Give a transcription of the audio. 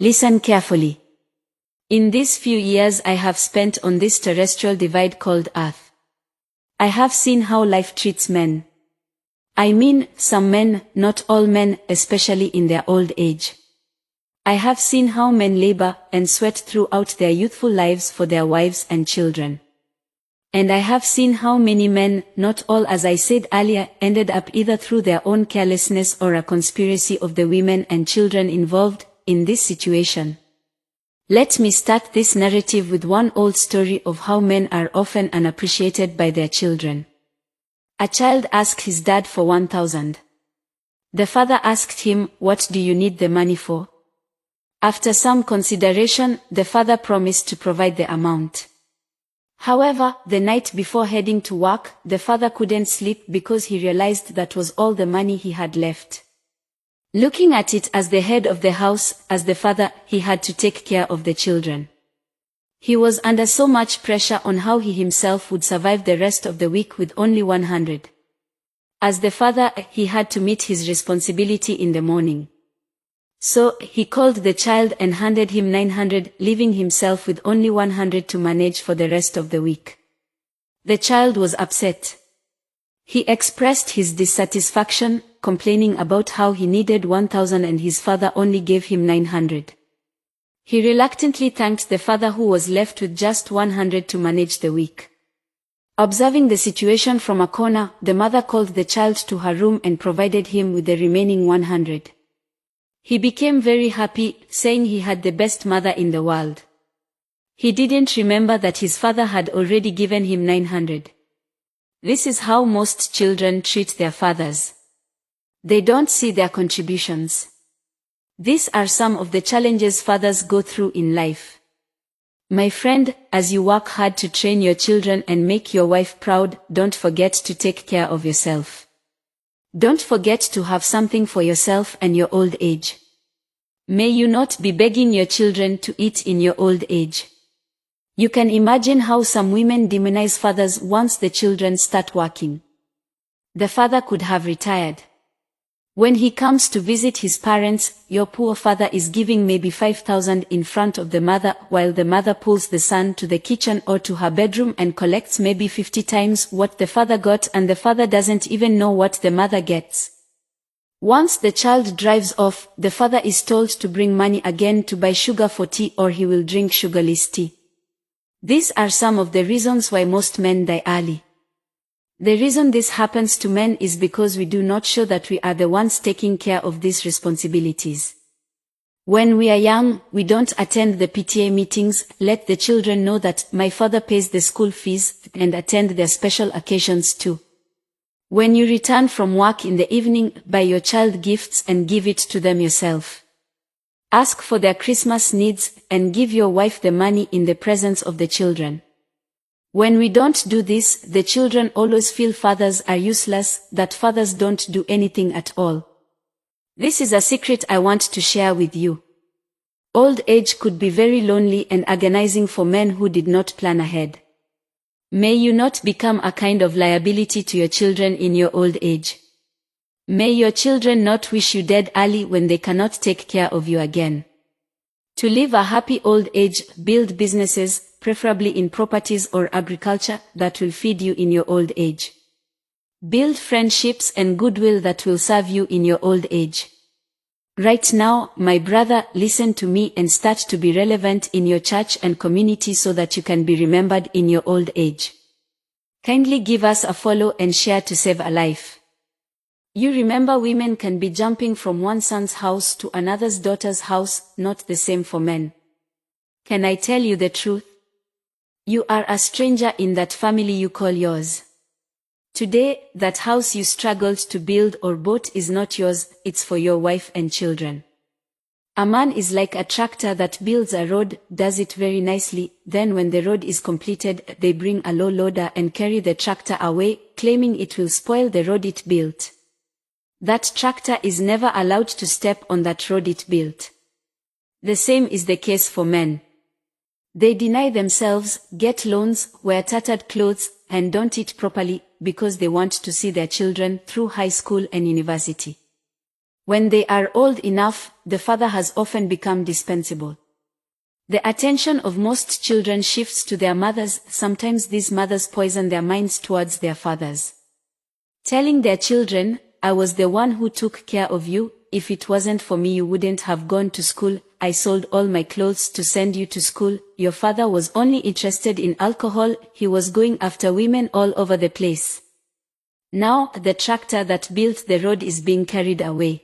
Listen carefully. In these few years I have spent on this terrestrial divide called Earth, I have seen how life treats men. I mean, some men, not all men, especially in their old age. I have seen how men labor and sweat throughout their youthful lives for their wives and children. And I have seen how many men, not all as I said earlier, ended up either through their own carelessness or a conspiracy of the women and children involved in this situation. Let me start this narrative with one old story of how men are often unappreciated by their children. A child asked his dad for 1,000. The father asked him, "What do you need the money for?" After some consideration, the father promised to provide the amount. However, the night before heading to work, the father couldn't sleep because he realized that was all the money he had left. Looking at it as the head of the house, as the father, he had to take care of the children. He was under so much pressure on how he himself would survive the rest of the week with only 100. As the father, he had to meet his responsibility in the morning. So, he called the child and handed him 900, leaving himself with only 100 to manage for the rest of the week. The child was upset. He expressed his dissatisfaction, complaining about how he needed 1,000 and his father only gave him 900. He reluctantly thanked the father who was left with just 100 to manage the week. Observing the situation from a corner, the mother called the child to her room and provided him with the remaining 100. He became very happy, saying he had the best mother in the world. He didn't remember that his father had already given him 900. This is how most children treat their fathers. They don't see their contributions. These are some of the challenges fathers go through in life. My friend, as you work hard to train your children and make your wife proud, don't forget to take care of yourself. Don't forget to have something for yourself and your old age. May you not be begging your children to eat in your old age. You can imagine how some women demonize fathers once the children start working. The father could have retired. When he comes to visit his parents, your poor father is giving maybe 5,000 in front of the mother, while the mother pulls the son to the kitchen or to her bedroom and collects maybe 50 times what the father got, and the father doesn't even know what the mother gets. Once the child drives off, the father is told to bring money again to buy sugar for tea, or he will drink sugarless tea. These are some of the reasons why most men die early. The reason this happens to men is because we do not show that we are the ones taking care of these responsibilities. When we are young, we don't attend the PTA meetings, let the children know that my father pays the school fees, and attend their special occasions too. When you return from work in the evening, buy your child gifts and give it to them yourself. Ask for their Christmas needs, and give your wife the money in the presence of the children. When we don't do this, the children always feel fathers are useless, that fathers don't do anything at all. This is a secret I want to share with you. Old age could be very lonely and agonizing for men who did not plan ahead. May you not become a kind of liability to your children in your old age. May your children not wish you dead early when they cannot take care of you again. To live a happy old age, build businesses, preferably in properties or agriculture, that will feed you in your old age. Build friendships and goodwill that will serve you in your old age. Right now, my brother, listen to me and start to be relevant in your church and community so that you can be remembered in your old age. Kindly give us a follow and share to save a life. You remember, women can be jumping from one son's house to another's daughter's house, not the same for men. Can I tell you the truth? You are a stranger in that family you call yours. Today, that house you struggled to build or bought is not yours, it's for your wife and children. A man is like a tractor that builds a road, does it very nicely, then when the road is completed, they bring a low loader and carry the tractor away, claiming it will spoil the road it built. That tractor is never allowed to step on that road it built. The same is the case for men. They deny themselves, get loans, wear tattered clothes, and don't eat properly, because they want to see their children through high school and university. When they are old enough, the father has often become dispensable. The attention of most children shifts to their mothers. Sometimes these mothers poison their minds towards their fathers, telling their children, "I was the one who took care of you. If it wasn't for me you wouldn't have gone to school. I sold all my clothes to send you to school. Your father was only interested in alcohol. He was going after women all over the place. Now the tractor that built the road is being carried away."